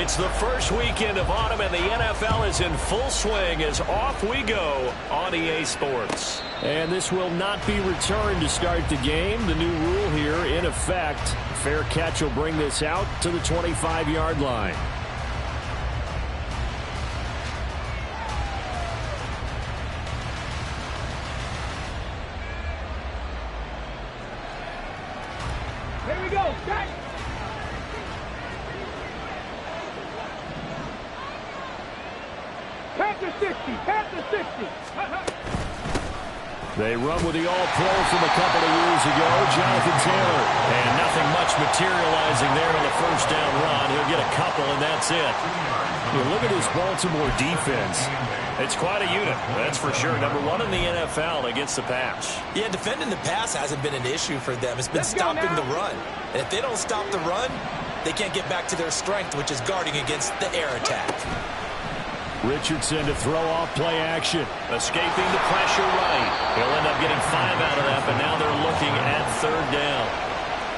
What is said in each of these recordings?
It's the first weekend of autumn, and the NFL is in full swing as off we go on EA Sports. And this will not be returned to start the game. The new rule here in effect. Fair catch will bring this out to the 25-yard line. Here we go. Back. Panther 60. Panther 60. They run with the all-pro from a couple of years ago, Jonathan Taylor. And nothing much materializing there on the first down run. He'll get a couple, and that's it. You look at this Baltimore defense. It's quite a unit, that's for sure. Number one in the NFL against the pass. Yeah, defending the pass hasn't been an issue for them. It's been stopping the run. And if they don't stop the run, they can't get back to their strength, which is guarding against the air attack. Richardson to throw off play action. Escaping the pressure right. He'll end up getting 5 out of that, but now they're looking at third down.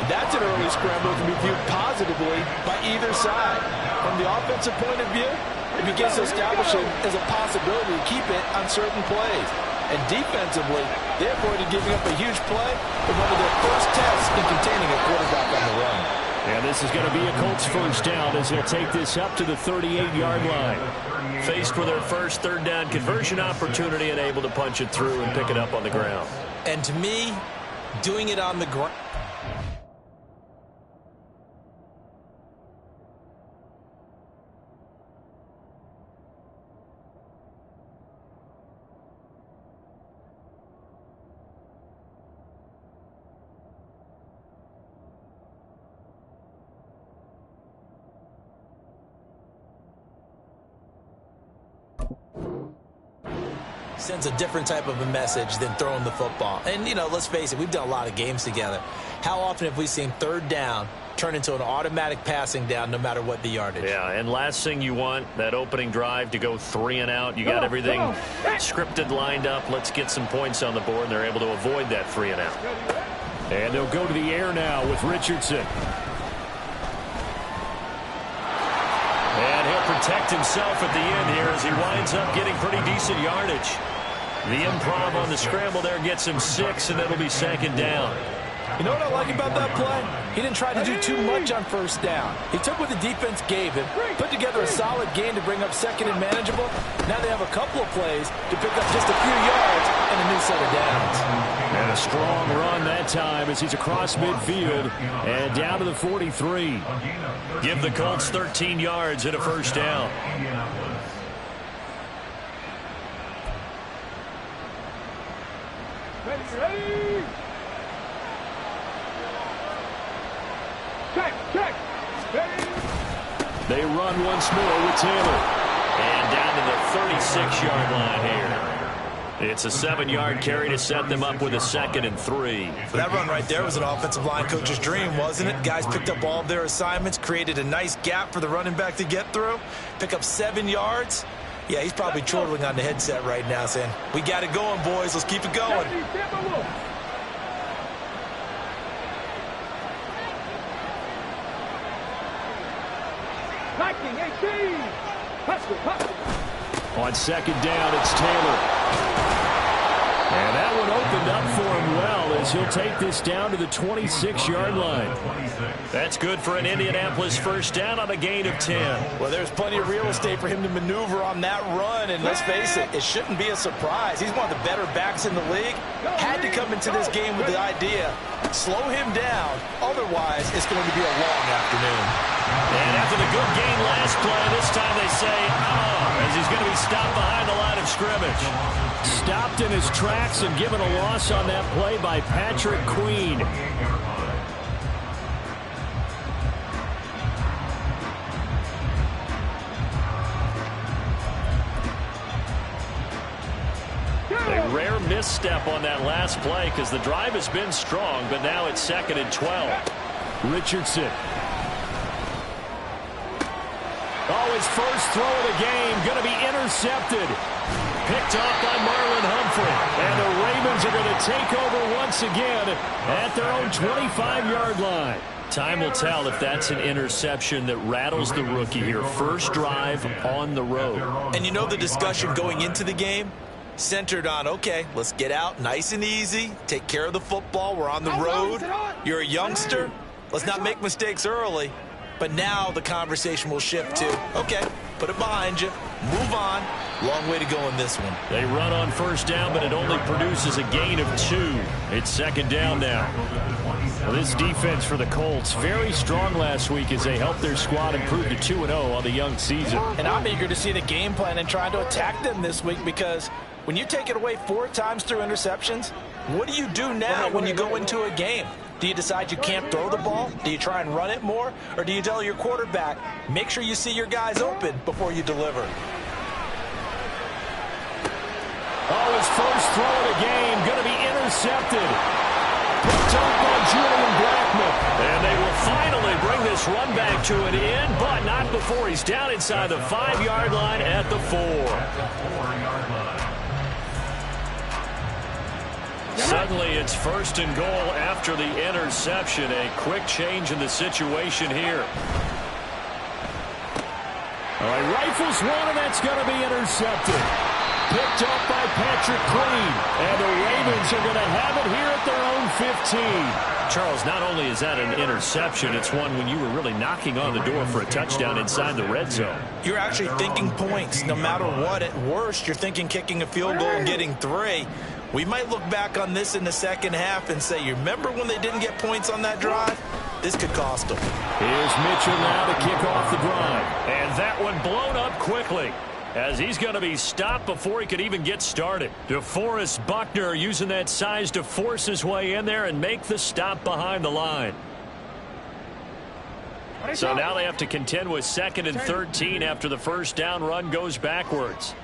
That's an early scramble that can be viewed positively by either side. From the offensive point of view, it begins to establish it as a possibility to keep it on certain plays. And defensively, they avoided giving up a huge play in one of their first tests in containing a quarterback on the run. And this is going to be a Colts first down as they'll take this up to the 38-yard line. Faced with their first third down conversion opportunity and able to punch it through and pick it up on the ground. And to me, doing it on the ground. Sends a different type of a message than throwing the football. And, you know, let's face it, we've done a lot of games together. How often have we seen third down turn into an automatic passing down no matter what the yardage? Yeah, and last thing you want, that opening drive to go 3 and out. You got everything scripted, lined up. Let's get some points on the board, and they're able to avoid that 3 and out. And they'll go to the air now with Richardson. And he'll protect himself at the end here as he winds up getting pretty decent yardage. The improv on the scramble there gets him 6, and it'll be second down. You know what I like about that play? He didn't try to do too much on first down. He took what the defense gave him, put together a solid game to bring up second and manageable. Now they have a couple of plays to pick up just a few yards and a new set of downs. And a strong run that time as he's across midfield and down to the 43. Give the Colts 13 yards and a first down. Ready. Check. Ready. They run once more with Taylor. And down to the 36-yard line here. It's a 7-yard carry to set them up with a 2nd and 3. That run right there was an offensive line coach's dream, wasn't it? Guys picked up all of their assignments, created a nice gap for the running back to get through, pick up 7 yards. Yeah, he's probably chortling on the headset right now saying, we got it going, boys. Let's keep it going. On second down, it's Taylor. And that one opened up for him well as he'll take this down to the 26-yard line. That's good for an Indianapolis first down on a gain of 10. Well, there's plenty of real estate for him to maneuver on that run, and let's face it, it shouldn't be a surprise. He's one of the better backs in the league. Had to come into this game with the idea, slow him down, otherwise it's going to be a long afternoon. And after the good gain last play, this time they say, as he's going to be stopped behind the line of scrimmage. Stopped in his tracks and given a loss on that play by Patrick Queen. A rare misstep on that last play because the drive has been strong, but now it's 2nd and 12. Richardson. Oh, his first throw of the game going to be intercepted. Picked off by Marlon Humphrey. And the Ravens are going to take over once again at their own 25-yard line. Time will tell if that's an interception that rattles the rookie here. First drive on the road. And you know the discussion going into the game centered on, okay, let's get out nice and easy, take care of the football, we're on the road, you're a youngster, let's not make mistakes early. But now the conversation will shift to, okay, put it behind you, move on. Long way to go in this one. They run on first down, but it only produces a gain of 2. It's second down now. Well, this defense for the Colts, very strong last week as they helped their squad improve to 2-0 on the young season. And I'm eager to see the game plan and trying to attack them this week, because when you take it away 4 times through interceptions, what do you do now when you go into a game? Do you decide you can't throw the ball? Do you try and run it more? Or do you tell your quarterback, make sure you see your guys open before you deliver? Oh, his first throw of the game going to be intercepted. Picked up by Julian Blackmon. And they will finally bring this run back to an end, but not before he's down inside the 5-yard line at the 4. Suddenly, it's first and goal after the interception. A quick change in the situation here. All right, rifles one, and that's going to be intercepted. Picked up by Patrick Queen. And the Ravens are going to have it here at their own 15. Charles, not only is that an interception, it's one when you were really knocking on the door for a touchdown inside the red zone. You're actually thinking points. No matter what, at worst, you're thinking kicking a field goal and getting 3. We might look back on this in the second half and say, you remember when they didn't get points on that drive? This could cost them. Here's Mitchell now to kick off the drive. And that one blown up quickly, as he's going to be stopped before he could even get started. DeForest Buckner using that size to force his way in there and make the stop behind the line. So now they have to contend with 2nd and 13 after the first down run goes backwards.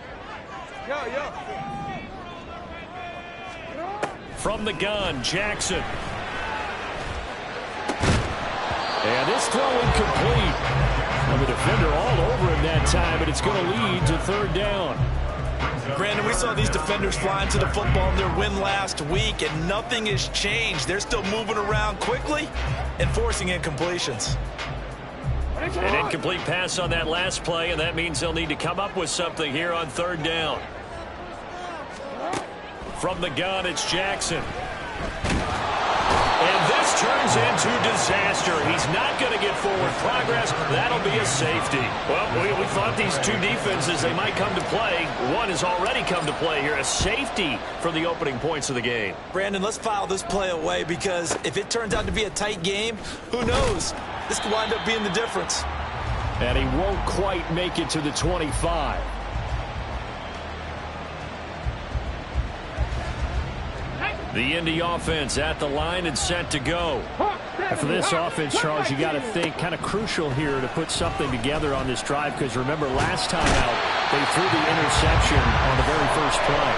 From the gun, Jackson. And this throw incomplete. And the defender all over him that time, but it's going to lead to 3rd down. Brandon, we saw these defenders flying to the football in their win last week, and nothing has changed. They're still moving around quickly and forcing incompletions. An incomplete pass on that last play, and that means they'll need to come up with something here on 3rd down. From the gun, it's Jackson. And this turns into disaster. He's not going to get forward progress. That'll be a safety. Well, we thought these two defenses, they might come to play. One has already come to play here. A safety for the opening points of the game. Brandon, let's file this play away, because if it turns out to be a tight game, who knows? This could wind up being the difference. And he won't quite make it to the 25. The Indy offense at the line and set to go. And for this offense, Charles, you got to think kind of crucial here to put something together on this drive, because remember last time out they threw the interception on the very first play.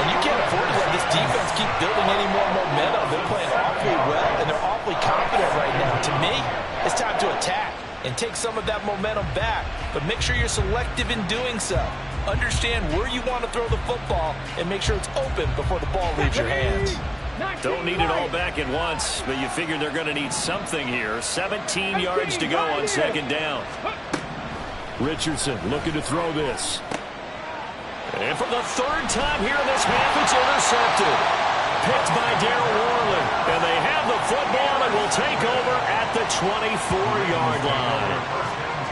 And you can't afford to let this defense keep building any more momentum. They're playing awfully well, and they're awfully confident right now. To me, it's time to attack and take some of that momentum back, but make sure you're selective in doing so. Understand where you want to throw the football and make sure it's open before the ball leaves your hands. Don't need it all back at once, but you figure they're going to need something here. 17 yards to go on 2nd down. Richardson looking to throw this. And for the 3rd time here in this half, it's intercepted. Picked by Darryl Worley. And they have the football and will take over at the 24-yard line.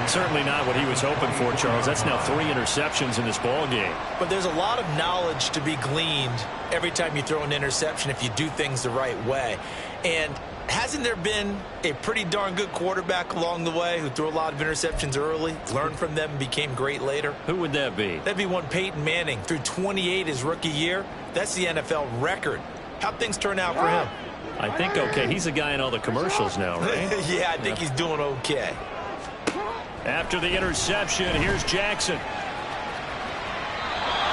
Certainly not what he was hoping for, Charles. That's now 3 interceptions in this ball game. But there's a lot of knowledge to be gleaned every time you throw an interception if you do things the right way. And hasn't there been a pretty darn good quarterback along the way who threw a lot of interceptions early, learned from them, and became great later? Who would that be? That'd be one Peyton Manning. Threw 28 his rookie year. That's the NFL record. How'd things turn out for him? I think okay. He's a guy in all the commercials now, right? Yeah, I think he's doing okay. After the interception, here's Jackson.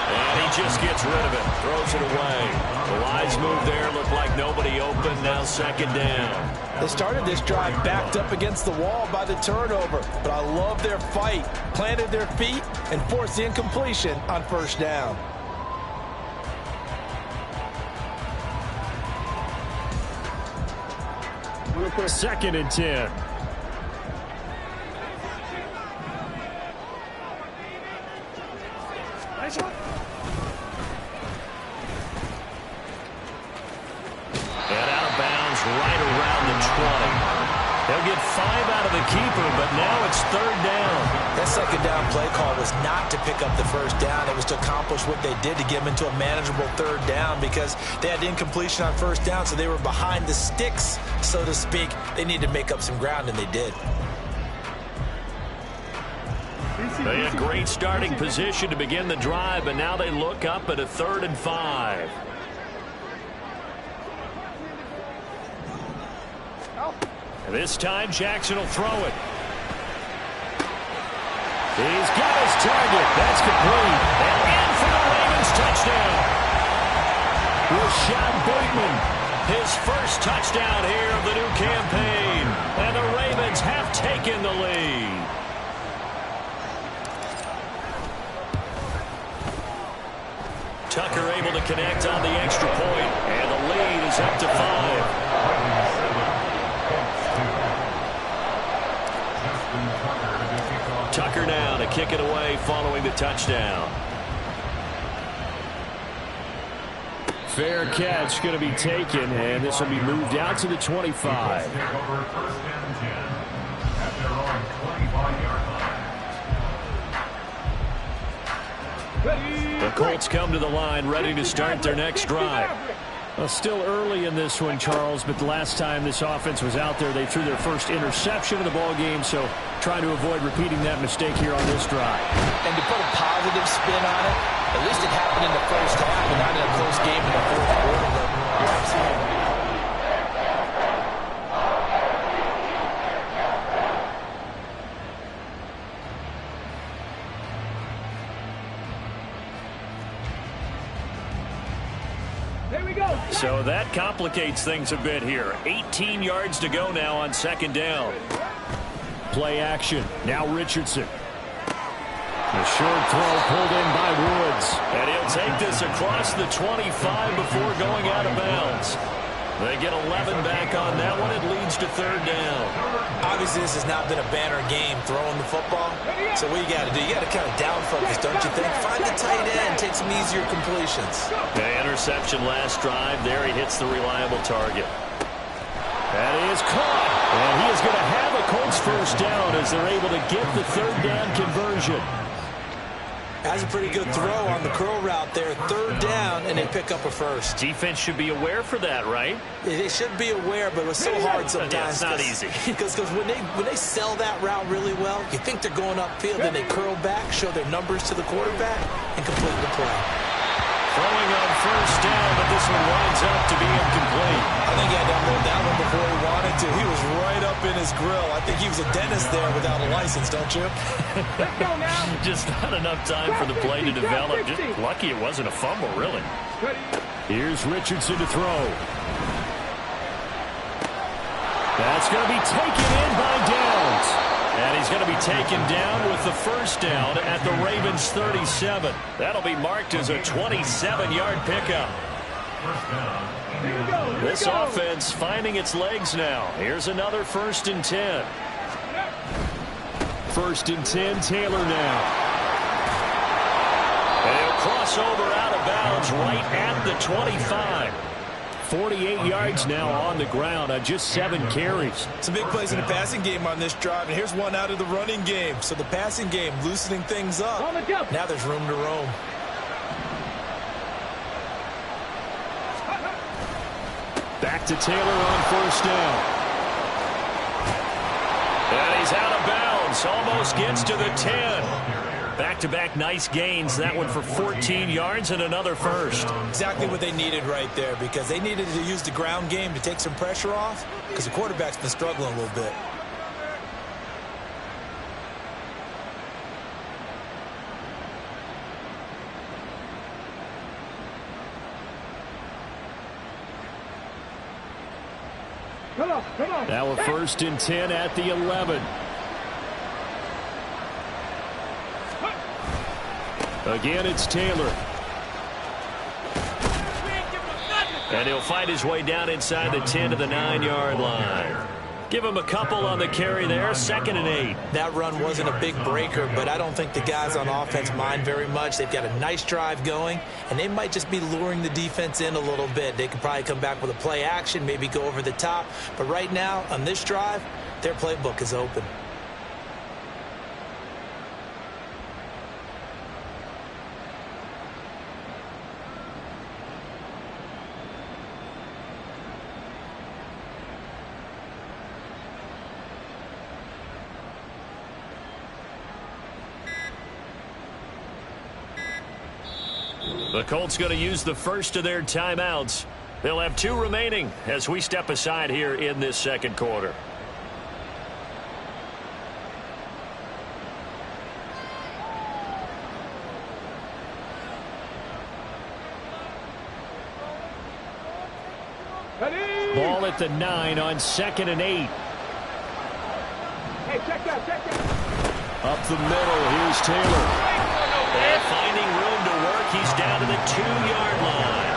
And he just gets rid of it. Throws it away. The wise move there. Looked like nobody open. Now 2nd down. They started this drive backed up against the wall by the turnover, but I love their fight. Planted their feet and forced the incompletion on 1st down. quick. 2nd and 10. Nice one. And out of bounds right around the 20. They'll get 5 out of the keeper, but now it's 3rd down. That 2nd down play call was not to pick up the 1st down. It was to accomplish what they did to get them into a manageable 3rd down because they had incompletion on 1st down, so they were behind the sticks, so to speak. They needed to make up some ground, and they did. They had great starting position to begin the drive, but now they look up at a 3rd and 5. This time, Jackson will throw it. He's got his target. That's complete. And in for the Ravens touchdown. Rashad Bateman, his first touchdown here of the new campaign. And the Ravens have taken the lead. Tucker able to connect on the extra point. And the lead is up to 5. Tucker now to kick it away following the touchdown. Fair catch going to be taken, and this will be moved out to the 25. The Colts come to the line ready to start their next drive. Well, still early in this one, Charles, but the last time this offense was out there, they threw their first interception of the ball game, so trying to avoid repeating that mistake here on this drive. And to put a positive spin on it, at least it happened in the 1st half and not in a close game in the 4th quarter. But you're absolutely right. So that complicates things a bit here. 18 yards to go now on 2nd down. Play action. Now Richardson. The short throw pulled in by Woods. And he'll take this across the 25 before going out of bounds. They get 11 back on that one. It leads to 3rd down. Obviously, this has not been a banner game throwing the football. So what you got to do, you got to kind of down focus, don't you think? Find the tight end, take some easier completions. The interception last drive. There he hits the reliable target. That is caught. And he is going to have a Colts 1st down as they're able to get the 3rd down conversion. That's a pretty good throw on the curl route there. 3rd down, and they pick up a 1st. Defense should be aware for that, right? They should be aware, but it's so hard sometimes. Yeah, it's not easy. Because when they sell that route really well, you think they're going upfield, then they curl back, show their numbers to the quarterback, and complete the play. Throwing on 1st down, but this one winds up to be incomplete. I think he had to unload that one before he wanted to. He was right up in his grill. I think he was a dentist there without a license, don't you? Just not enough time for the play to develop. Just lucky it wasn't a fumble, really. Here's Richardson to throw. That's going to be taken in by Downs. And he's going to be taken down with the 1st down at the Ravens 37. That'll be marked as a 27-yard pickup. This offense finding its legs now. Here's another 1st and 10. 1st and 10, Taylor now. And he'll cross over out of bounds right at the 25. 48 yards now on the ground on just 7 carries. Some big plays in the passing game on this drive, and here's one out of the running game. So the passing game loosening things up. Now there's room to roam. Back to Taylor on 1st down. And he's out of bounds. Almost gets to the 10. Back-to-back nice gains. That one for 14 yards and another 1st. Exactly what they needed right there, because they needed to use the ground game to take some pressure off, because the quarterback's been struggling a little bit. Come on. Now a 1st and 10 at the 11. Again, it's Taylor. And he'll fight his way down inside the 10 to the 9-yard line. Give him a couple on the carry there, 2nd and 8. That run wasn't a big breaker, but I don't think the guys on offense mind very much. They've got a nice drive going, and they might just be luring the defense in a little bit. They could probably come back with a play action, maybe go over the top. But right now, on this drive, their playbook is open. The Colts going to use the first of their timeouts. They'll have 2 remaining as we step aside here in this second quarter. Ready? Ball at the 9 on 2nd and 8. Hey, check that, check that. Up the middle, here's Taylor. And finding room to work, he's down to the 2-yard line.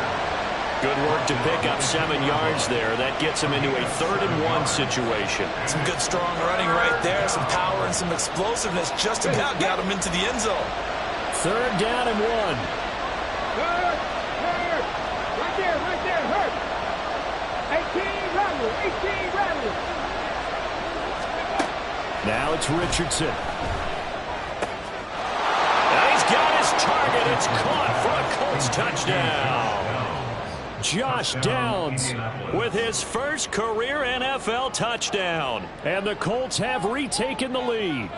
Good work to pick up 7 yards there. That gets him into a 3rd and 1 situation. Some good strong running right there, some power and some explosiveness just about got him into the end zone. 3rd down and 1. Hurt, hurt. Right there, hurt. 18 Rattler, 18 Rattler. Now it's Richardson. Target, it's caught for a Colts touchdown. Josh Downs with his first career NFL touchdown. And the Colts have retaken the lead.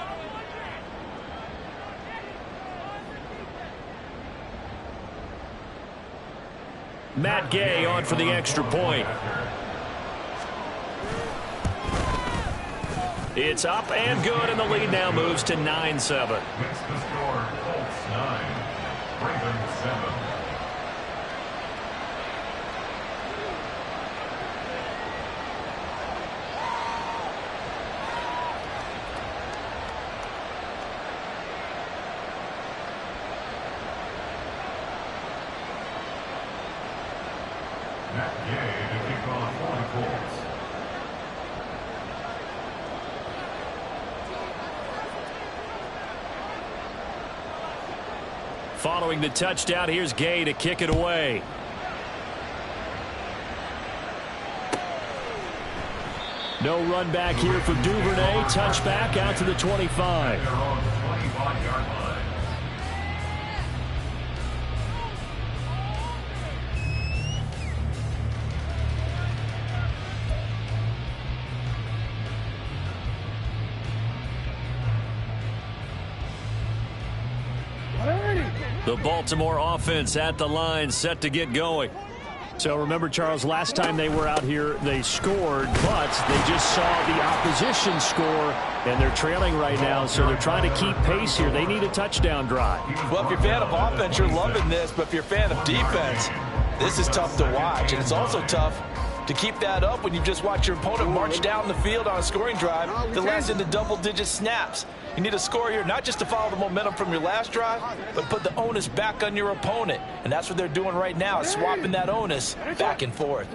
Matt Gay on for the extra point. It's up and good, and the lead now moves to 9-7. Following the touchdown, here's Gay to kick it away. No run back here for Duvernay. Touchback out to the 25. The Baltimore offense at the line, set to get going. So remember, Charles, last time they were out here, they scored, but they just saw the opposition score, and they're trailing right now, so they're trying to keep pace here. They need a touchdown drive. Well, if you're a fan of offense, you're loving this, but if you're a fan of defense, this is tough to watch, and it's also tough to keep that up when you just watch your opponent march down the field on a scoring drive that lasts into double-digit snaps. You need a score here, not just to follow the momentum from your last drive, but put the onus back on your opponent. And that's what they're doing right now, swapping that onus back and forth.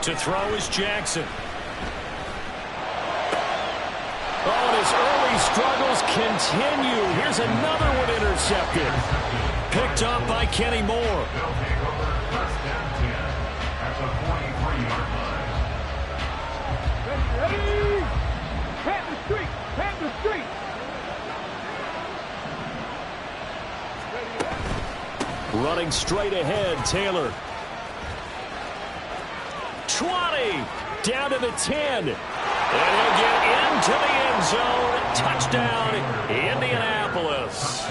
To throw is Jackson. Oh, and his early struggles continue. Here's another one intercepted. Picked up by Kenny Moore. Ready? Pat the street, pat the street. Running straight ahead, Taylor. 20. Down to the 10. And he'll get into the end zone. Touchdown, Indianapolis.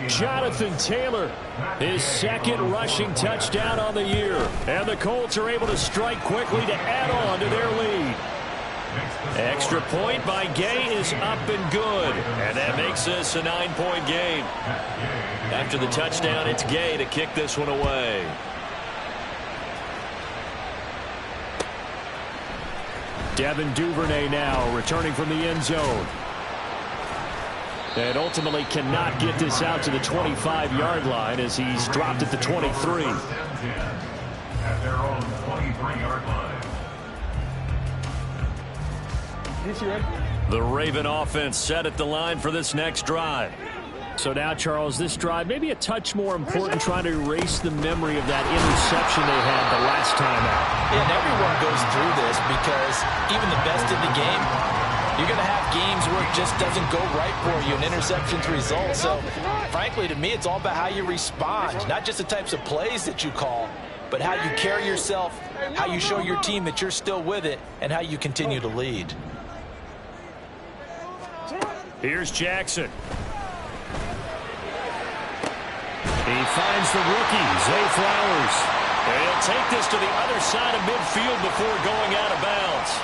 Jonathan Taylor, his second rushing touchdown on the year. And the Colts are able to strike quickly to add on to their lead. Extra point by Gay is up and good. And that makes this a 9-point game. After the touchdown, it's Gay to kick this one away. Devin Duvernay now returning from the end zone. And ultimately cannot get this out to the 25-yard line as he's dropped at the 23. At their own 23-yard line. The Raven offense set at the line for this next drive. So now, Charles, this drive maybe a touch more important, trying to erase the memory of that interception they had the last time out. Yeah, and everyone goes through this because even the best in the game, you're going to have games where it just doesn't go right for you, and interceptions result. So, frankly, to me, it's all about how you respond, not just the types of plays that you call, but how you carry yourself, how you show your team that you're still with it, and how you continue to lead. Here's Jackson. He finds the rookie, Zay Flowers. And he'll take this to the other side of midfield before going out of bounds.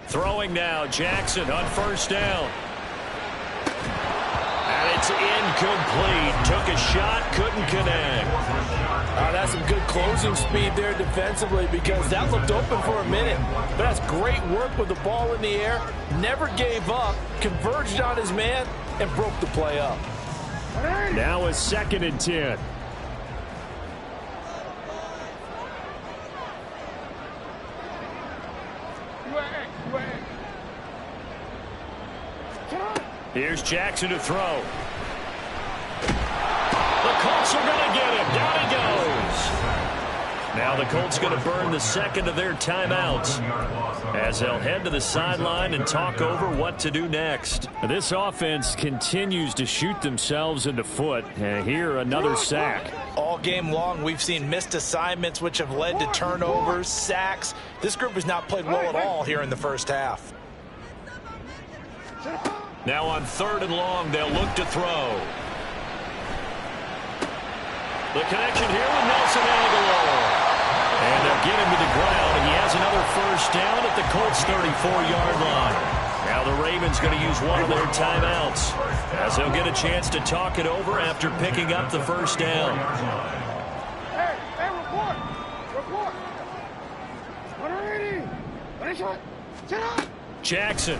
Throwing now, Jackson on first down. And it's incomplete. Took a shot, couldn't connect. That's some good closing speed there defensively, because that looked open for a minute. But that's great work with the ball in the air. Never gave up, converged on his man, and broke the play up. Now a 2nd and 10. Here's Jackson to throw. The Colts are going to get him. Down he goes. Now the Colts going to burn the second of their timeouts as they'll head to the sideline and talk over what to do next. This offense continues to shoot themselves in the foot. And here, another sack. All game long, we've seen missed assignments, which have led to turnovers, sacks. This group has not played well at all here in the first half. Now on 3rd and long, they'll look to throw. The connection here with Nelson Aguilar. And they'll get him to the ground, and he has another first down at the Colts' 34-yard line. Now the Ravens going to use one of their timeouts as they'll get a chance to talk it over after picking up the first down. Hey, report. 180. Jackson.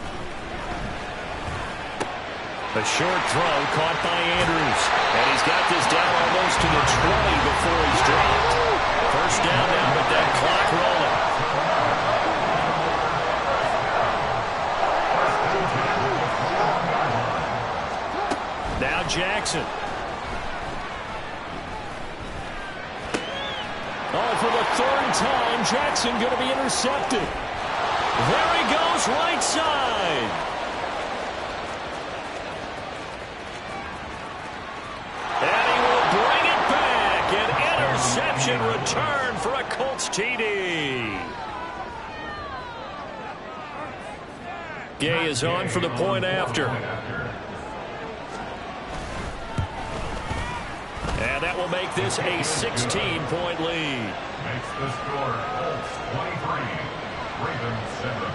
A short throw caught by Andrews. And he's got this down almost to the 20 before he's dropped. First down now with that clock rolling. Now Jackson. Oh, for the 3rd time, Jackson going to be intercepted. There he goes, right side. Interception return for a Colts TD. Gay is on for the point after. And that will make this a 16-point lead. Makes the score Colts 23, Ravens 7.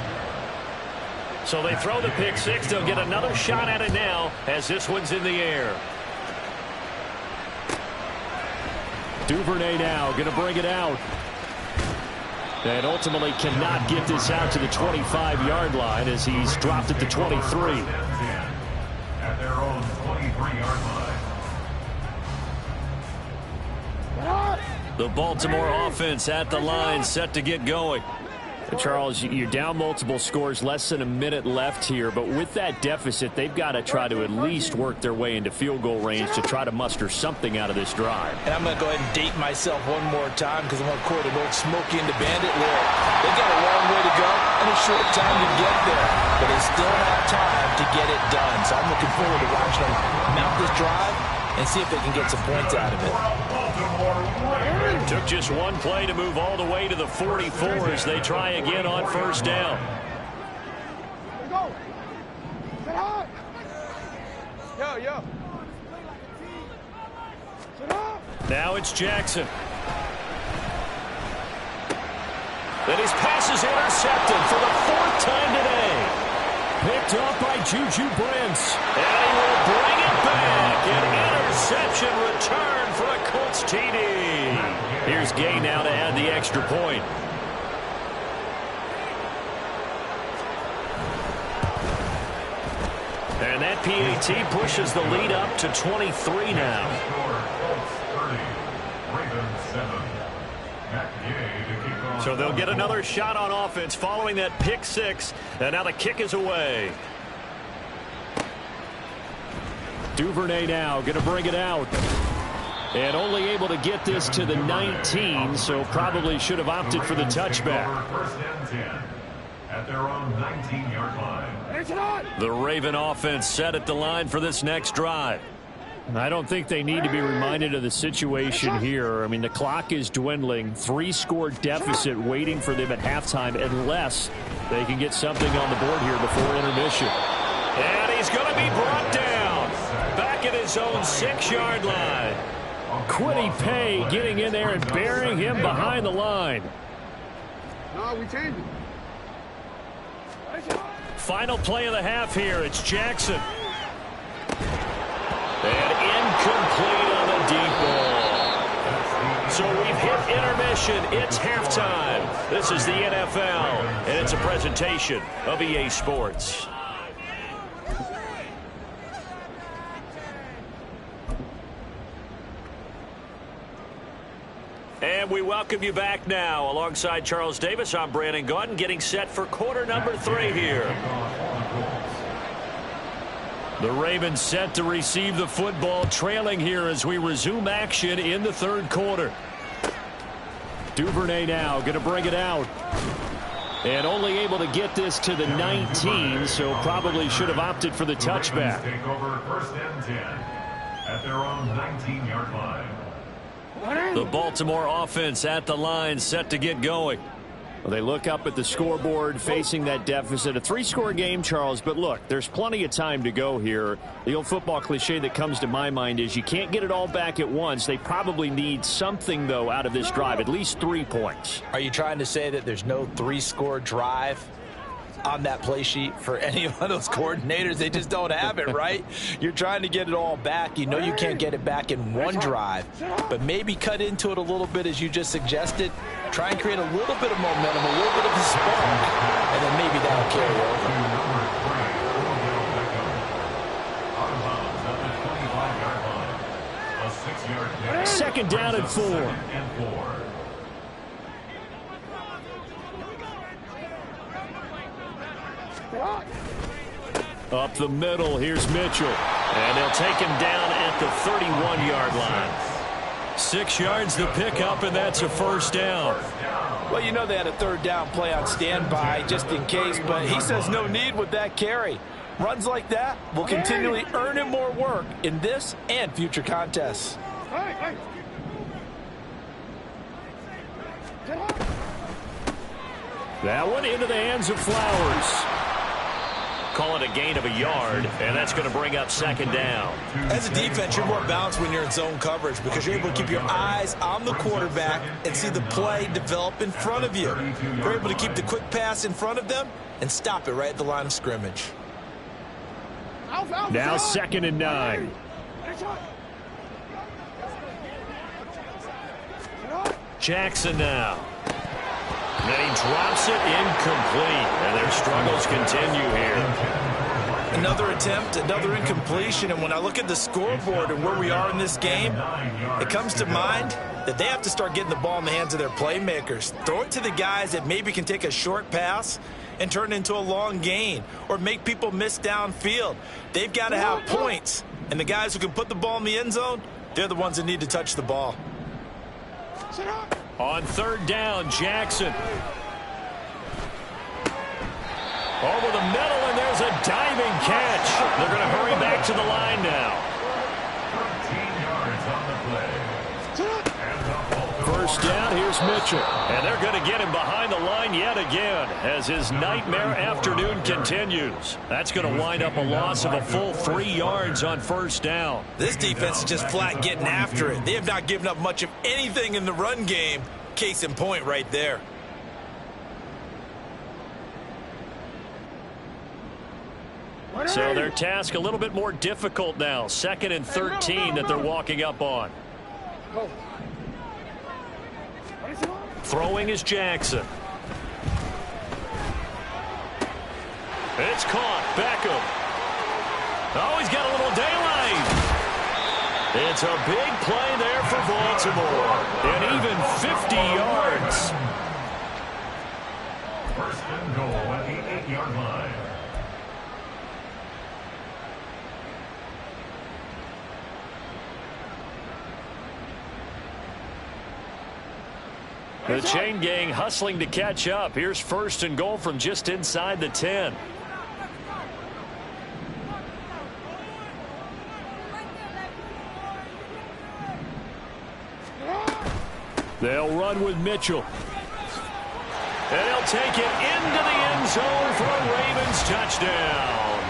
So they throw the pick six. They'll get another shot at it now as this one's in the air. Duvernay now going to bring it out. And ultimately cannot get this out to the 25-yard line as he's dropped at the 23. At their own 23-yard line. The Baltimore offense at the line, set to get going. Charles, you're down multiple scores, less than a minute left here, but with that deficit, they've got to try to at least work their way into field goal range to try to muster something out of this drive. And I'm going to go ahead and date myself one more time because I'm going to quote an old Smokey and the Bandit lyric. They've got a long way to go and a short time to get there, but they still have time to get it done. So I'm looking forward to watching them mount this drive and see if they can get some points out of it. Took just one play to move all the way to the 44 as they try again on first down. Yo. Now it's Jackson. Then his pass is intercepted for the 4th time today. Picked up by Juju Brents. And he will bring it back. extra point. And that PAT pushes the lead up to 23 now. So they'll get another shot on offense following that pick six. And now the kick is away. Duvernay now going to bring it out. And only able to get this to the 19, so probably should have opted for the touchback. First and 10 at their own 19-yard line. The Raven offense set at the line for this next drive. I don't think they need to be reminded of the situation here. I mean, the clock is dwindling. 3-score deficit waiting for them at halftime unless they can get something on the board here before intermission. And he's going to be brought down back at his own 6-yard line. Kwity Paye getting in there and burying him behind the line. No, we changed it. Final play of the half here. It's Jackson. And incomplete on the deep ball. So we've hit intermission. It's halftime. This is the NFL, and it's a presentation of EA Sports. And we welcome you back now. Alongside Charles Davis, I'm Brandon Gaudin, getting set for quarter number 3 here. The Ravens set to receive the football, trailing here as we resume action in the third quarter. Duvernay now going to bring it out. And only able to get this to the 19, so probably should have opted for the touchback. Take over first and 10 at their own 19-yard line. The Baltimore offense at the line, set to get going. Well, they look up at the scoreboard facing that deficit. A 3-score game, Charles, but look, there's plenty of time to go here. The old football cliche that comes to my mind is you can't get it all back at once. They probably need something, though, out of this drive, at least 3 points. Are you trying to say that there's no 3-score drive on that play sheet for any of those coordinators? They just don't have it, right? You're trying to get it all back. You know you can't get it back in one drive, but maybe cut into it a little bit as you just suggested. Try and create a little bit of momentum, a little bit of a spark, and then maybe that'll carry over. Second down and 4. Up the middle, here's Mitchell. And they'll take him down at the 31-yard line. 6 yards to pick up, and that's a first down. Well, you know they had a third down play on standby just in case, but he says no need with that carry. Runs like that will continually earn him more work in this and future contests. That one into the hands of Flowers. Call it a gain of a yard, and that's going to bring up second down. As a defense, you're more balanced when you're in zone coverage because you're able to keep your eyes on the quarterback and see the play develop in front of you. You're able to keep the quick pass in front of them and stop it right at the line of scrimmage. Now second and 9. Jackson now. And then he drops it incomplete. And their struggles continue here. Another attempt, another incompletion. And when I look at the scoreboard and where we are in this game, it comes to mind that they have to start getting the ball in the hands of their playmakers. Throw it to the guys that maybe can take a short pass and turn it into a long gain or make people miss downfield. They've got to have points. And the guys who can put the ball in the end zone, they're the ones that need to touch the ball. On third down, Jackson. Over the middle, and there's a diving catch. They're going to hurry back to the line now. 13 yards on the play. First down, here's Mitchell. And they're going to get him behind the line yet again as his nightmare afternoon continues. That's going to wind up a loss of a full 3 yards on first down. This defense is just flat getting after it. They have not given up much of anything in the run game. Case in point right there. So their task a little bit more difficult now. Second and 13 that they're walking up on. Throwing is Jackson. It's caught. Beckham. Oh, he's got a little daylight. It's a big play there for Baltimore. And even 50 yards. First and goal at the 8-yard line. The chain gang hustling to catch up. Here's first and goal from just inside the 10. They'll run with Mitchell. And he'll take it into the end zone for a Ravens touchdown.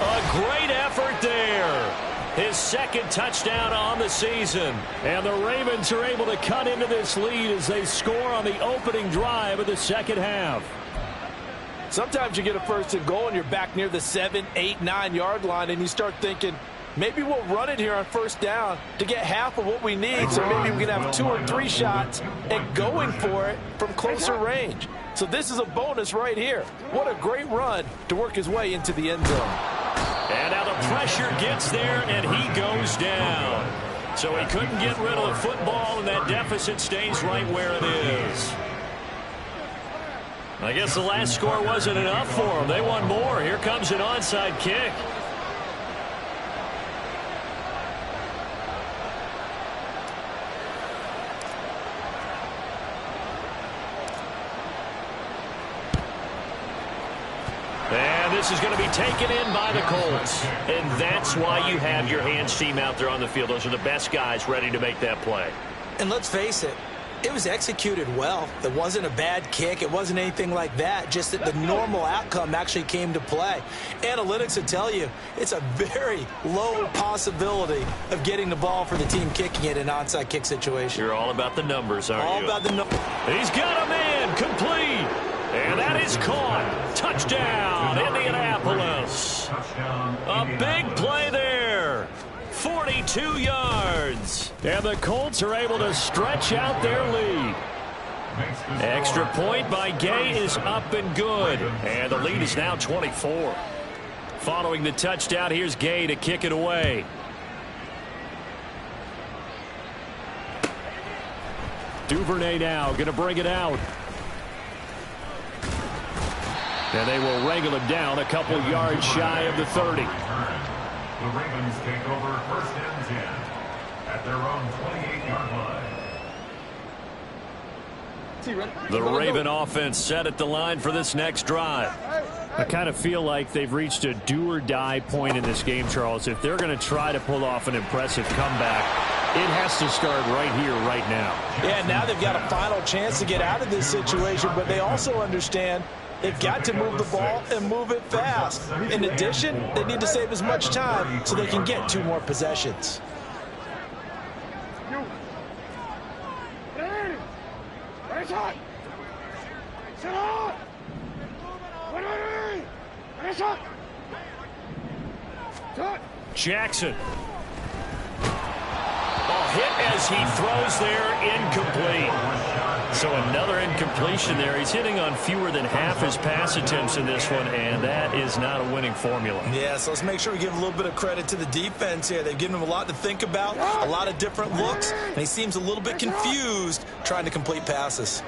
A great effort there. His second touchdown on the season. And the Ravens are able to cut into this lead as they score on the opening drive of the second half. Sometimes you get a first and goal and you're back near the 7, 8, 9-yard line and you start thinking, maybe we'll run it here on first down to get half of what we need, so maybe we can have 2 or 3 shots at going for it from closer range. So this is a bonus right here. What a great run to work his way into the end zone. And now the pressure gets there, and he goes down. So he couldn't get rid of the football, and that deficit stays right where it is. I guess the last score wasn't enough for them. They want more. Here comes an onside kick. And this is going to be taken in by the Colts. And that's why you have your hands team out there on the field. Those are the best guys ready to make that play. And let's face it, it was executed well. It wasn't a bad kick. It wasn't anything like that. Just that the normal outcome actually came to play. Analytics will tell you it's a very low possibility of getting the ball for the team kicking it in an onside kick situation. You're all about the numbers, aren't you? All about the numbers. He's got a man complete. And that is caught. Touchdown, Indianapolis. A big play there. 42 yards. And the Colts are able to stretch out their lead. Extra point by Gay is up and good. And the lead is now 24. Following the touchdown, here's Gay to kick it away. Duvernay now going to bring it out. And they will wrangle him down a couple yards shy of the 30. The Ravens take over first and 10 at their own 28-yard line. The Raven offense set at the line for this next drive. I kind of feel like they've reached a do-or-die point in this game, Charles. If they're going to try to pull off an impressive comeback, it has to start right here, right now. Yeah, now they've got a final chance to get out of this situation, but they also understand they've got to move the ball and move it fast. In addition, they need to save as much time so they can get 2 more possessions. Jackson. Hit as he throws there, incomplete. So another incompletion there. He's hitting on fewer than half his pass attempts in this one, and that is not a winning formula. Yeah, so let's make sure we give a little bit of credit to the defense here. They've given him a lot to think about, a lot of different looks, and he seems a little bit confused trying to complete passes.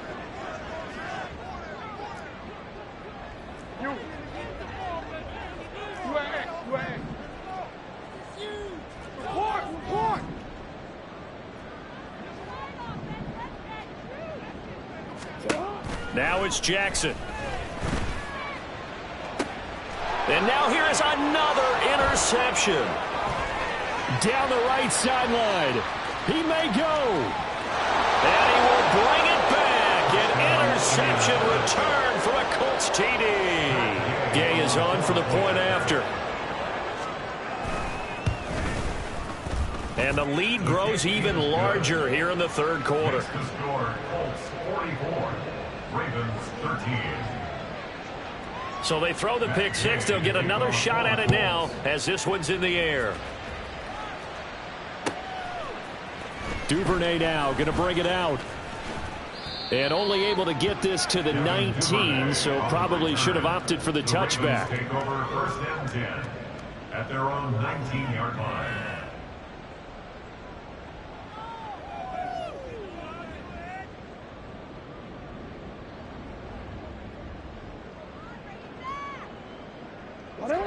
Now it's Jackson. And now here is another interception. Down the right sideline. He may go. And he will bring it back. An interception return for a Colts TD. Gay is on for the point after. And the lead grows even larger here in the third quarter. Colts 44, Ravens 13. So they throw the pick six. They'll get another shot at it now as this one's in the air. Duvernay now going to bring it out. And only able to get this to the 19, so probably should have opted for the touchback. Take over first and 10 at their own 19-yard line.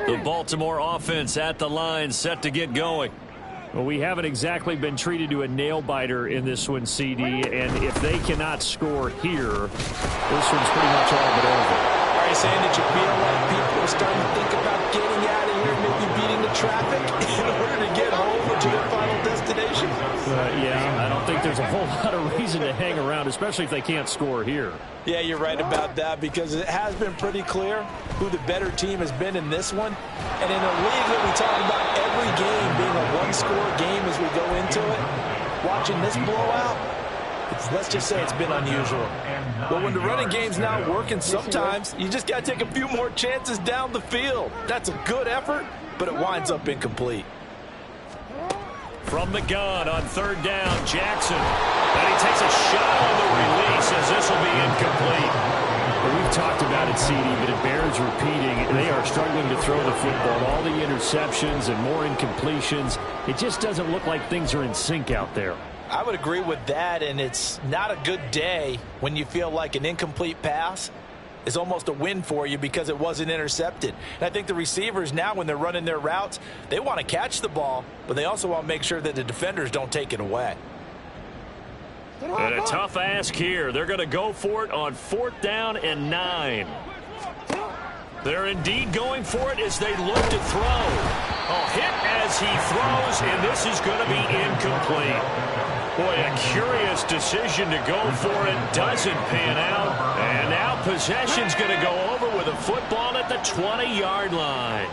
The Baltimore offense at the line, set to get going. Well, we haven't exactly been treated to a nail-biter in this one, CD, and if they cannot score here, this one's pretty much all but over. Are you saying that you feel like people are starting to think about getting out of here, maybe beating the traffic in order to get home or to their final destination? Yeah, I don't think there's a whole lot of reason to hang around, especially if they can't score here. Yeah, you're right about that, because it has been pretty clear who the better team has been in this one. And in a league that we talk about every game being a one-score game as we go into it, watching this blowout, let's just say it's been unusual. But when the running game's not working, sometimes you just got to take a few more chances down the field. That's a good effort, but it winds up incomplete. From the gun on third down, Jackson. And he takes a shot on the release as this will be incomplete. Well, we've talked about it, CD, but it bears repeating. They are struggling to throw the football. All the interceptions and more incompletions. It just doesn't look like things are in sync out there. I would agree with that, and it's not a good day when you feel like an incomplete pass is almost a win for you because it wasn't intercepted. And I think the receivers now, when they're running their routes, they want to catch the ball, but they also want to make sure that the defenders don't take it away. And a tough ask here. They're going to go for it on 4th down and 9. They're indeed going for it as they look to throw. A hit as he throws, and this is going to be incomplete. Boy, a curious decision to go for it. Doesn't pan out. And now possession's going to go over with a football at the 20-yard line.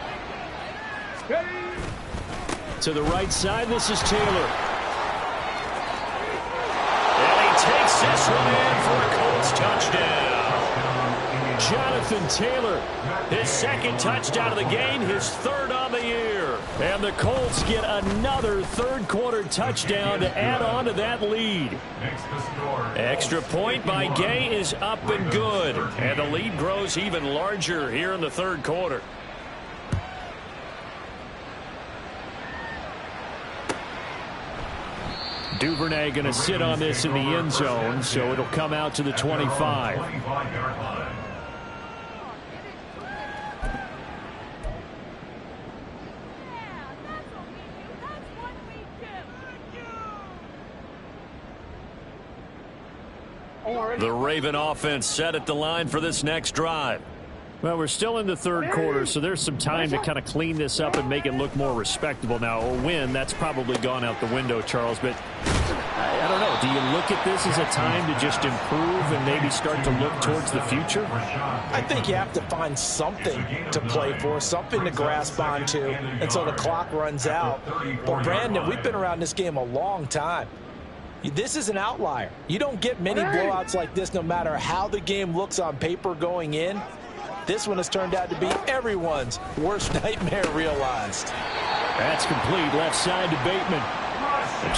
To the right side, this is Taylor. And he takes this one in for a Colts touchdown. Jonathan Taylor, His second touchdown of the game, his third on the year. and the Colts get another third-quarter touchdown to add on to that lead. Extra point by Gay is up and good. And the lead grows even larger here in the third quarter. Duvernay going to sit on this in the end zone, so it'll come out to the 25. The Raven offense set at the line for this next drive. Well, we're still in the third quarter, so there's some time to kind of clean this up and make it look more respectable. Now, a win, that's probably gone out the window, Charles, but I don't know. Do you look at this as a time to just improve and maybe start to look towards the future? I think you have to find something to play for, something to grasp onto until the clock runs out. But, Brandon, we've been around this game a long time. This is an outlier. You don't get many blowouts like this no matter how the game looks on paper going in. This one has turned out to be everyone's worst nightmare realized. That's complete. Left side to Bateman.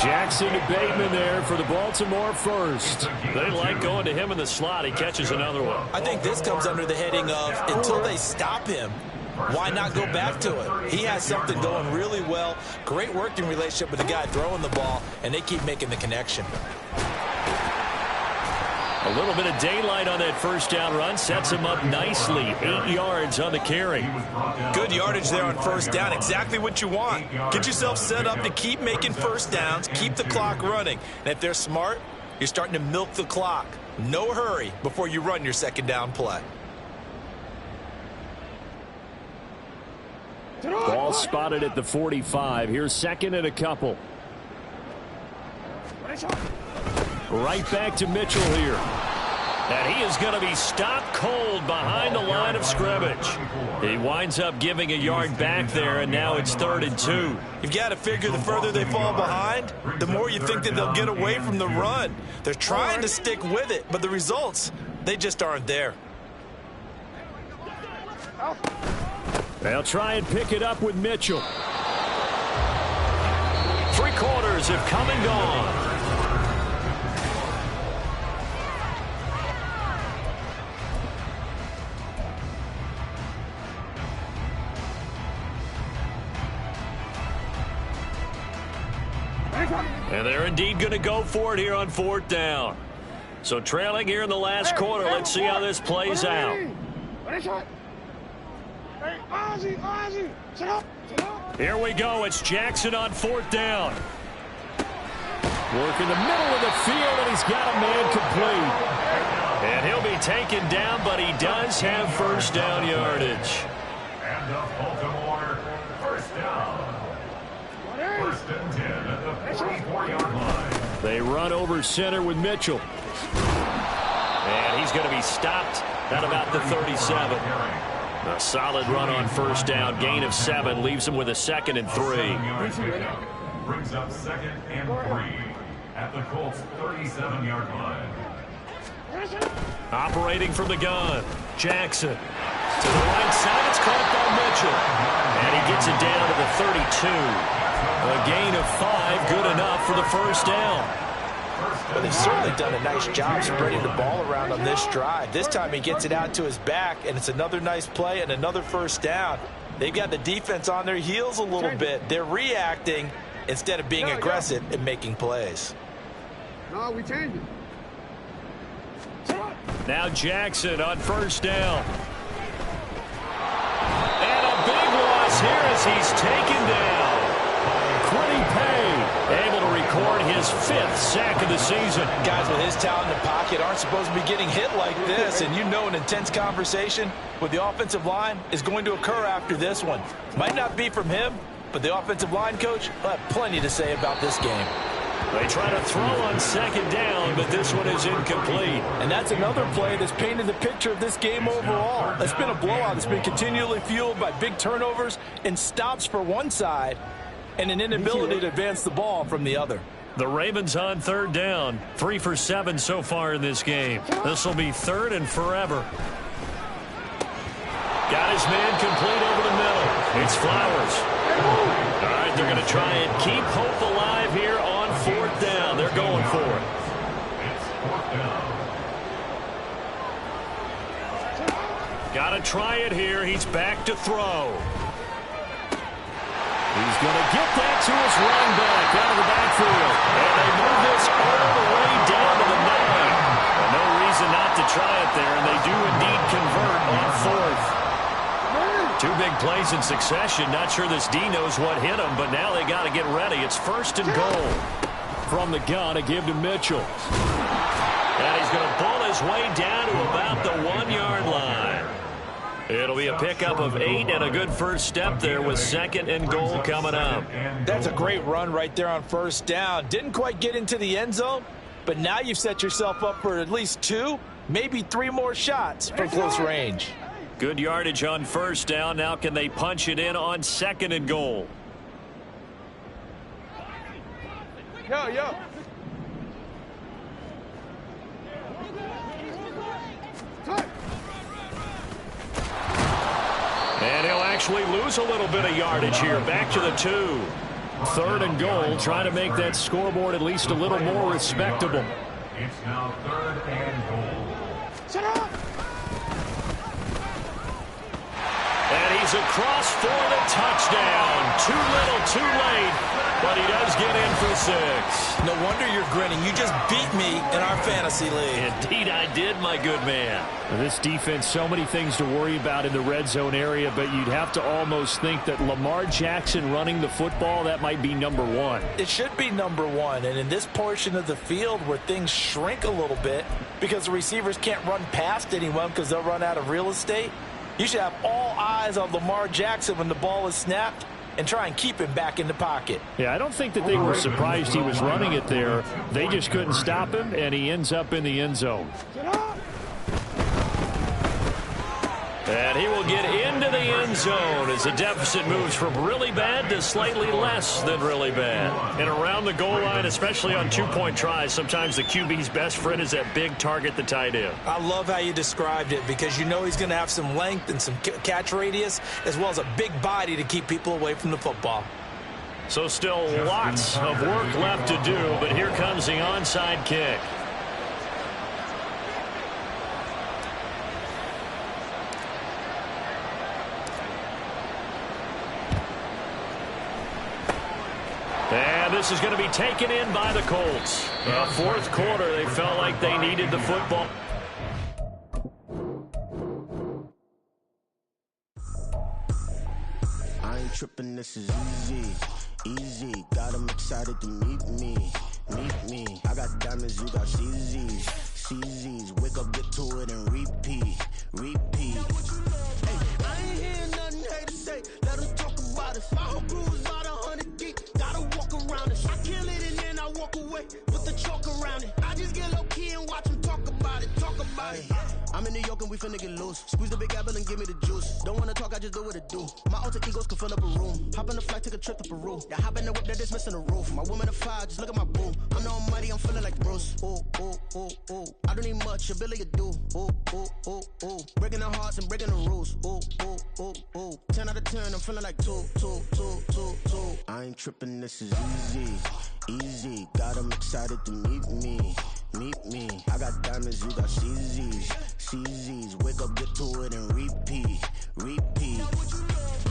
Jackson to Bateman there for the Baltimore first. They like going to him in the slot. He catches another one. I think this comes under the heading of until they stop him, why not go back to it? He has something going really well. Great working relationship with the guy throwing the ball, and they keep making the connection. A little bit of daylight on that first down run sets him up nicely. 8 yards on the carry. Good yardage there on first down. Exactly what you want. Get yourself set up to keep making first downs, keep the clock running. And if they're smart, you're starting to milk the clock. No hurry before you run your second down play. Ball spotted at the 45. Here's second and a couple. Right back to Mitchell here. And he is going to be stopped cold behind the line of scrimmage. He winds up giving a yard back there, and now it's 3rd and 2. You've got to figure the further they fall behind, the more you think that they'll get away from the run. They're trying to stick with it, but the results, they just aren't there. They'll try and pick it up with Mitchell. 3 quarters have come and gone. And they're indeed going to go for it here on 4th down. So trailing here in the last quarter. Let's see how this plays out. Here we go. It's Jackson on 4th down. Work in the middle of the field, and he's got a man complete. And he'll be taken down, but he does have first down yardage. And the Baltimore first down. 1st and 10 at the 44-yard line. They run over center with Mitchell. And he's going to be stopped at about the 37. A solid run on first down. Gain of 7 leaves him with a 2nd and 3. Brings up 2nd and 3 at the Colts 37-yard line. Operating from the gun. Jackson to the right side. It's caught by Mitchell. And he gets it down to the 32. A gain of 5. Good enough for the first down. But they've certainly done a nice job spreading the ball around on this drive. This time he gets it out to his back, and it's another nice play and another first down. They've got the defense on their heels a little bit. They're reacting instead of being aggressive and making plays. No, we changed it. Now Jackson on first down. And a big loss here as he's taken down. Quiddy Pay able to record his 5th sack of the season. Guys with his talent in the pocket aren't supposed to be getting hit like this, and you know an intense conversation with the offensive line is going to occur after this one. Might not be from him, but the offensive line coach will have plenty to say about this game. They try to throw on 2nd down, but this one is incomplete. And that's another play that's painted the picture of this game overall. It's been a blowout. It's been continually fueled by big turnovers and stops for one side and an inability to advance the ball from the other. The Ravens on 3rd down. 3 for 7 so far in this game. This will be 3rd and forever. Got his man complete over the middle. It's Flowers. All right, they're going to try and keep hope alive here on 4th down. They're going for it. It's 4th down. Got to try it here. He's back to throw. He's going to get that to his running back out of the backfield. And they move this all the way down to the 9. And no reason not to try it there, and they do indeed convert on 4th. 2 big plays in succession. Not sure this D knows what hit him, but now they got to get ready. It's 1st and goal. From the gun, to give to Mitchell. And he's going to pull his way down to about the 1-yard line. It'll be a pickup of 8 and a good first step there with 2nd and goal coming up. That's a great run right there on first down. Didn't quite get into the end zone, but now you've set yourself up for at least 2, maybe 3 more shots from close range. Good yardage on first down. Now can they punch it in on 2nd and goal? Yo. And he'll actually lose a little bit of yardage here. Back to the 2. 3rd and goal, trying to make that scoreboard at least a little more respectable. It's now 3rd and goal. Shut up. And he's across for the touchdown. Too little, too late, but he does get in for 6. No wonder you're grinning. You just beat me in our fantasy league. Indeed I did, my good man. This defense, so many things to worry about in the red zone area, but you'd have to almost think that Lamar Jackson running the football, that might be number 1. It should be number 1, and in this portion of the field where things shrink a little bit because the receivers can't run past anyone because they'll run out of real estate, you should have all eyes on Lamar Jackson when the ball is snapped and try and keep him back in the pocket. Yeah, I don't think that they were surprised he was running it there. They just couldn't stop him, and he ends up in the end zone. And he will get into the end zone as the deficit moves from really bad to slightly less than really bad. And around the goal line, especially on 2-point tries, sometimes the QB's best friend is that big target, the tight end. I love how you described it because you know he's going to have some length and some catch radius as well as a big body to keep people away from the football. So still lots of work left to do, but here comes the onside kick. And this is going to be taken in by the Colts. Fourth quarter, they felt like they needed the football. I ain't tripping, this is easy. Easy, got 'em excited to meet me. Meet me. I got diamonds, you got CZs. CZs, wake up, get to it, and repeat. Repeat. Hey, I ain't hearing nothing haters say. Let them talk about us. My whole crew is about 100 deep. Gotta walk around it. I kill it and then I walk away. Put the chalk around it. I just get low key and watch them talk about it. Talk about it. I'm in New York and we finna get loose. Squeeze the big apple and give me the juice. Don't wanna talk, I just do what it do. My alter egos can fill up a room. Hop on the flight, take a trip to Peru. Yeah, hop in the whip, that is missing the roof. My woman a fire, just look at my boo. I'm the almighty, I'm feeling like Bruce. Ooh, ooh, ooh, ooh. I don't need much, ability to do. Ooh, ooh, ooh, ooh. Breaking the hearts and breaking the rules. Ooh, ooh, ooh, ooh. 10 out of 10, I'm feeling like 2. I ain't tripping, this is easy. Easy, got 'em excited to meet me. Meet me. I got diamonds, you got CZs. CZs, wake up, get to it, and repeat. Repeat.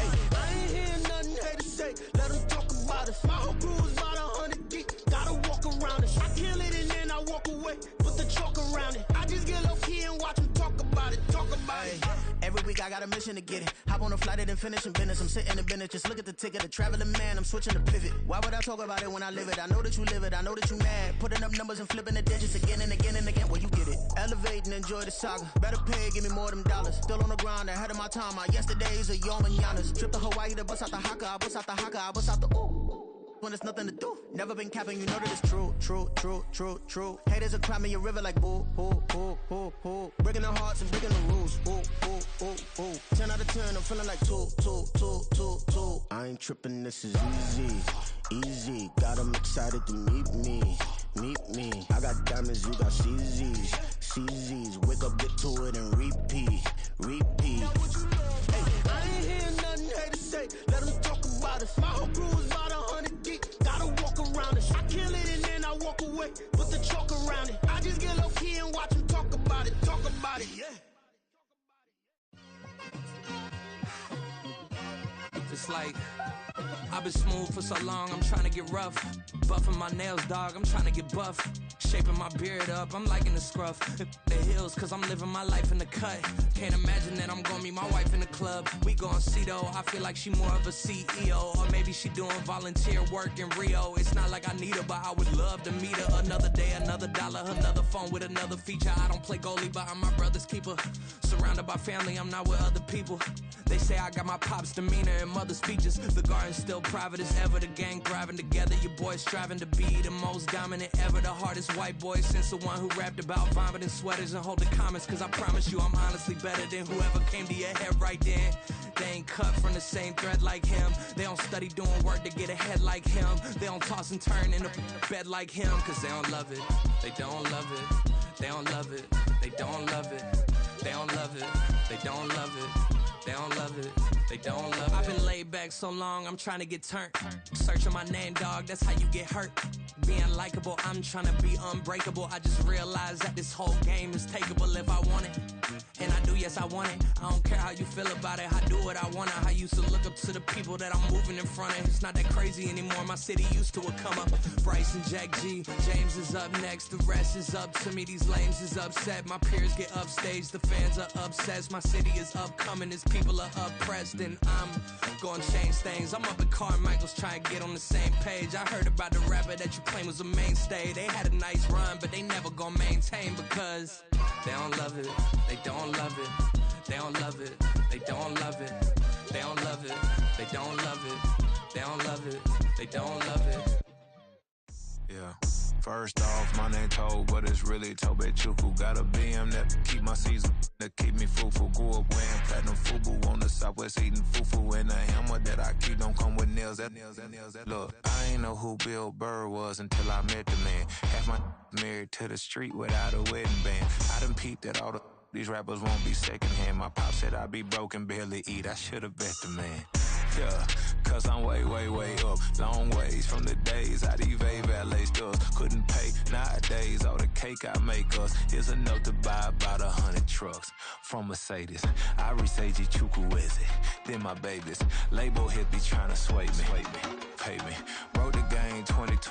Hey, I ain't hearing nothing haters say. Let them talk about us. My whole crew is about 100 deep. Gotta walk around it. I kill it and then I walk away. Put the chalk around it. I just get low key and watch them talk about it. Talk about it. Every week I got a mission to get it. Hop on a flight and then finish in business. I'm sitting in business. Just look at the ticket. A traveling man, I'm switching to pivot. Why would I talk about it when I live it? I know that you live it. I know that you mad. Putting up numbers and flipping the digits again and again and again. Well, you get it. Elevate and enjoy the saga. Better pay, give me more them dollars. Still on the grind, ahead of my time. My yesterdays are your mananas. Trip to Hawaii to bust out the haka. I bust out the haka. I bust out the ooh. When there's nothing to do. Never been capping, you know that it's true, true, true, true, true. Haters are climbing your river like boo, boo, boo, boo, boo. Breaking their hearts and breaking the rules. Ooh, ooh, ooh, ooh. 10 out of 10, I'm feeling like 2. I ain't tripping, this is easy. Easy, got 'em excited to meet me. Meet me. I got diamonds, you got CZs. CZs, wake up, get to it, and repeat. Repeat. Hey, I ain't hearing nothing haters say. Let them talk about us. My whole crew is about 100 deep. Gotta walk around it. I kill it and then I walk away. Put the chalk around it. I just get low key and watch them talk about it. Talk about it, yeah. It's like I've been smooth for so long, I'm trying to get rough. Buffing my nails, dog, I'm trying to get buff. Shaping my beard up, I'm liking the scruff. The hills, cause I'm living my life in the cut. Can't imagine that I'm gonna meet my wife in the club. We gon' see though, I feel like she more of a CEO. Or maybe she doing volunteer work in Rio. It's not like I need her, but I would love to meet her. Another day, another dollar, another phone with another feature. I don't play goalie, but I'm my brother's keeper. Surrounded by family, I'm not with other people. They say I got my pop's demeanor and mother's features. The garden's still private as ever. The gang thriving together. Your boys striving to be the most dominant ever. The hardest white boy since the one who rapped about vomiting sweaters and holding comments. Cause I promise you I'm honestly better than whoever came to your head right then. They ain't cut from the same thread like him. They don't study doing work to get ahead like him. They don't toss and turn in a bed like him. Cause they don't love it. They don't love it. They don't love it. They don't love it. They don't love it. They don't love it. They don't love it, they don't love it. I've been laid back so long, I'm trying to get turned. Searching my name, dog, that's how you get hurt. Being likable, I'm trying to be unbreakable. I just realized that this whole game is takeable if I want it. And I do, yes, I want it. I don't care how you feel about it, I do what I want. I used to look up to the people that I'm moving in front of. It's not that crazy anymore, my city used to a come up. Bryce and Jack G, James is up next. The rest is up to me, these lames is upset. My peers get upstaged, the fans are obsessed. My city is upcoming, it's people are oppressed, and I'm gonna change things. I'm up at Carmichael's trying to get on the same page. I heard about the rapper that you claim was a mainstay. They had a nice run, but they never gonna maintain because they don't love it. They don't love it. They don't love it. They don't love it. They don't love it. They don't love it. They don't love it. They don't love it. Yeah. First off, my name Toad, but it's really Tobe Chuku. Got a BM that keep my season, that keep me fruitful. Grew up wearing platinum FUBU on the Southwest eating fufu. And a hammer that I keep don't come with nails. Look, I ain't know who Bill Burr was until I met the man. Half my married to the street without a wedding band. I done peeped at all these rappers won't be secondhand. My pop said I'd be broken, barely eat. I should've bet the man. Yeah, cause I'm way, way, way up. Long ways from the days I evade valet stores. Couldn't pay nowadays, all the cake I make us is enough to buy about 100 trucks from Mercedes. I Seiji Chukwueze, then my babies. Label hit be trying to sway me, pay me. Wrote the game 22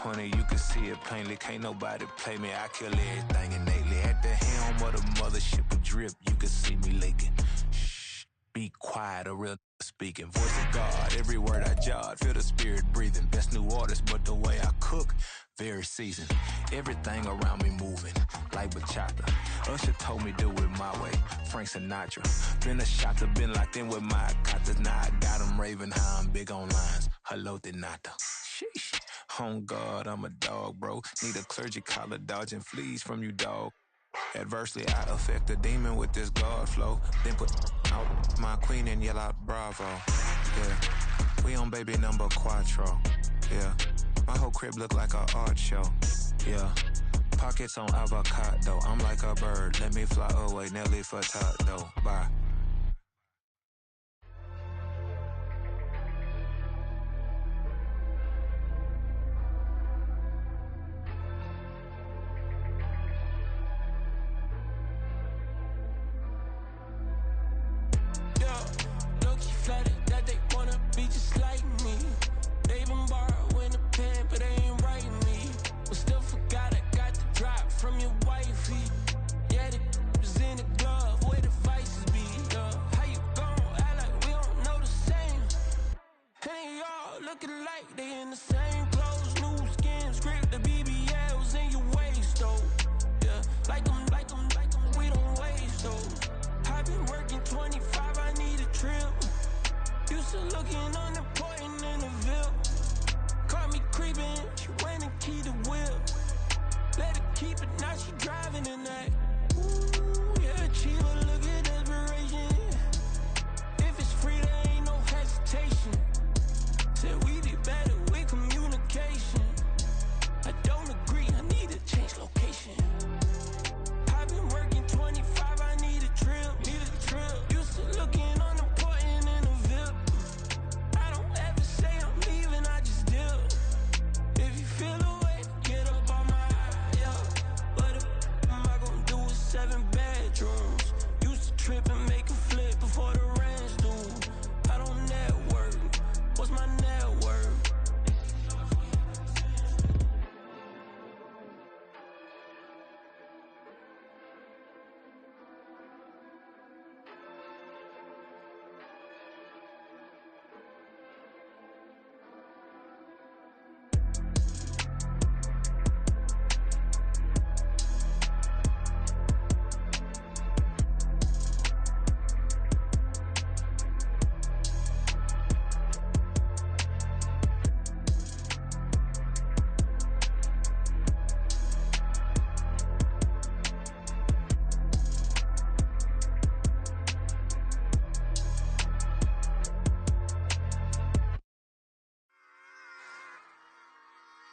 see it plainly. Can't nobody play me. I kill everything innately. At the helm of the mothership of drip, you can see me leaking. Shh, be quiet, a real speaking. Voice of God, every word I jot. Feel the spirit breathing. Best new artist, but the way I cook, very seasoned. Everything around me moving, like bachata. Usher told me do it my way. Frank Sinatra. Been a shotter, been locked in with my katas. Now I got them raving how I'm big on lines. Hello, Denata. Sheesh. On God, I'm a dog, bro. Need a clergy collar, dodging fleas from you, dog. Adversely, I affect a demon with this God flow. Then put out my queen and yell out bravo. Yeah, we on baby number quattro. Yeah, my whole crib look like an art show. Yeah, pockets on avocado. I'm like a bird. Let me fly away, Nelly Furtado. Bye.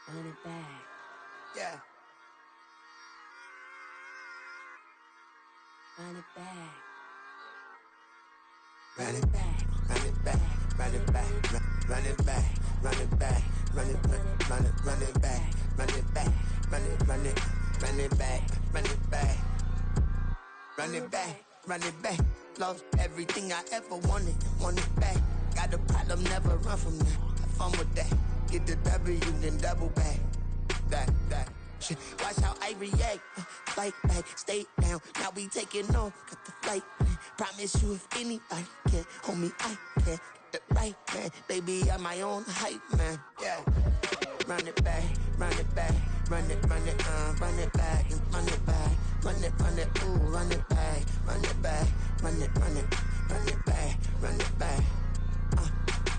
Run it back. Yeah. Run it back. Run it back. Run it back. Run it back. Run it back. Run it back. Run it back. Run it back. Run it back. Run it run it run it back. Run it back. Run it back. Run it back. Lost everything I ever wanted. Want it back. Got a problem, never run from that. Have fun with that. Get the W, then double back. That shit. Watch how I react. Fight back, stay down. Now we taking off. Got the flight plan. Promise you if anybody can hold me, I can. Get the right man. Baby, I'm my own hype man. Yeah. Run it back, run it back. Run it back, run it back. Run it back, ooh, run it back. Run it back, run it back, run it back.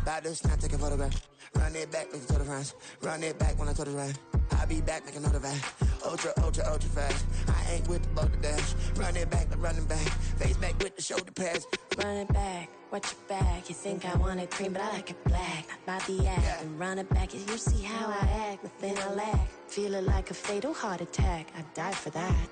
About to snap, take a photograph. Run it back, make it to the friends. Run it back when I told it right. I'll be back, make another back. Ultra fast. I ain't with the boulder dash. Run it back, running back. Face back with the shoulder pads. Run it back, watch your back. You think I want it cream, but I like it black. Not by the act. Yeah. And run it back, you see how I act. Nothing I lack. Feel it like a fatal heart attack. I'd die for that.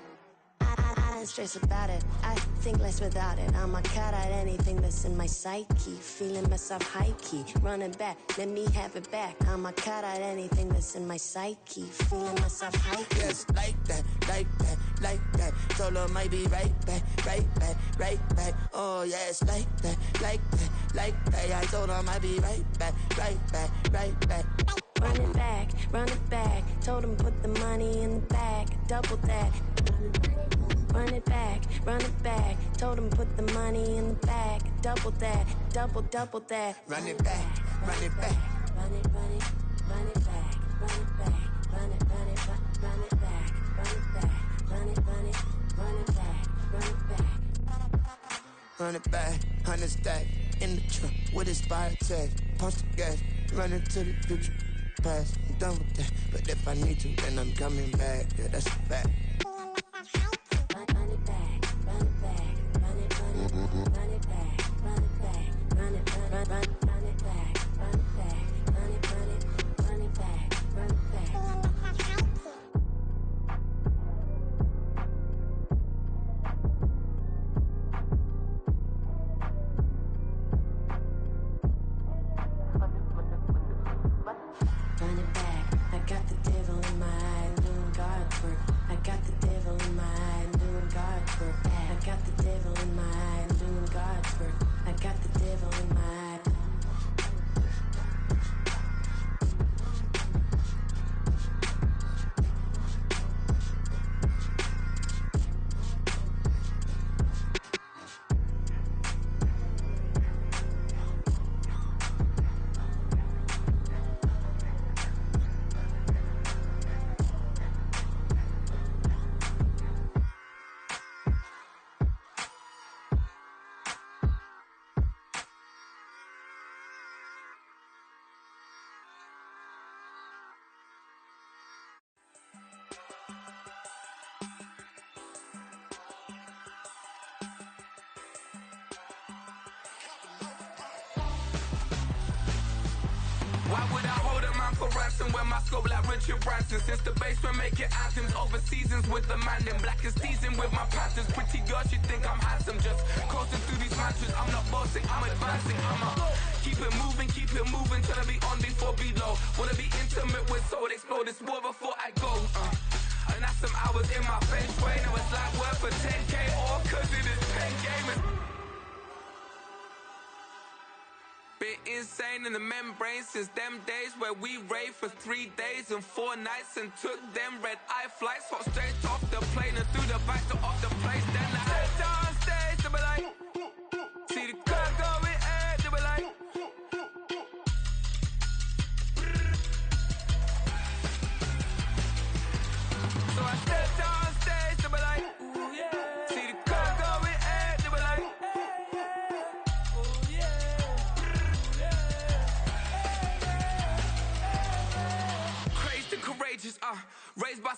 I ain't stressed about it. I think less without it. I'ma cut out anything that's in my psyche. Feeling myself high-key. Running back, let me have it back. I'ma cut out anything that's in my psyche. Feeling myself high-key. Yes, like that, like that, like that. Solo might be right back, right back, right back. Oh, yes, like that, like that, like that. I told her I might be right back, right back, right back. Run it back, run it back. Told him put the money in the bag, double that. Run it back, run it back. Told him put the money in the bag, double that, double that. Run it back, run it back. Run it, run it, run it back, run it back, run it, run it, run it back, run it back, run it, run it, run it back, run it back. Run it back, 100 stack in the trunk with his fire tag. Punch the gas, running to the future. Past, I'm done with that. But if I need to, then I'm coming back. Yeah, that's a fact. Run it back, run it back, run it, run it, run it back, run it back, run it, run it back, run it back, run it, run it, run it back, run it back. Run it back, I got the devil in my eye, doing God work. I got the devil in my eye, doing God work. I got the devil in my eye, doing God work. I got the devil in my eye. Why would I hold a man for ransom when my scope like Richard Branson? Since the basement making anthems over seasons with the man in black is teasing with my patterns. Pretty girls, you think I'm handsome, just coasting through these mantras. I'm not bossing, I'm advancing. Keep it moving, trying to be on before below. Wanna be intimate with soul, explode this war before I go. And that's some hours in my feng shui. Now it's like work for 10K, all cause it is pen gaming. Bit insane in the membrane since them days where we raved for 3 days and 4 nights and took them red eye flights, hot straight off the plane and through the back door of the place. Then I stepped on stage, they were like, see the crowd going ahead, they were like, so I stepped on stage, they were like, ooh yeah, see the crowd going ahead, they were like, oh yeah. Crazed and courageous, raised by